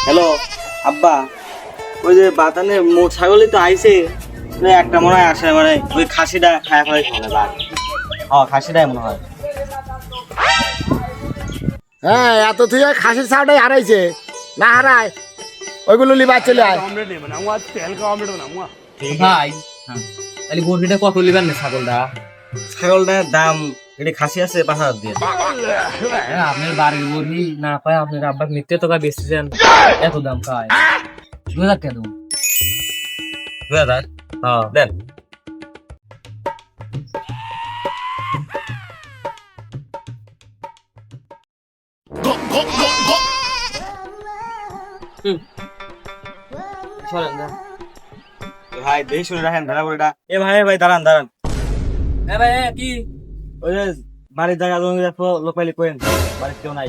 Hello আব্বা, ওই যে বাতানে ছাগলই তো আইছে, একটা মনে হয় আসে, মানে ওই খাসিটা খায় ফেলাই মনে হয়। হ্যাঁ খাসিটাই মনে হয়। হ্যাঁ এত তুই ওই খাসির ছাউটাই হারাইছে, না হারায় ওইগুলো লিবার চলে আয়। ভাই তাহলে বরফিটা কত লিবেন না ছাগলটা? ছাগলটার দাম, এটা খাসি আছে 5,000 দিয়ে। হ্যাঁ, আপনার বাড়ির বরফি না পায় আপনার আব্বার মিথ্যে টাকা বেচতেছেন, এত দাম খায়। 2,000 টাকা দেবো। 2,000? হ্যাঁ দেন। চলেন না। ভাই দেখি শুনে রাখেন ভেড়া করে। এ ভাই ভাই দাঁড়ান দাঁড়ান, হ্যাঁ ভাই, কি ওই যে বাড়ির জায়গা লোক পাইলে কোয়েন, বাড়ির কেউ নাই।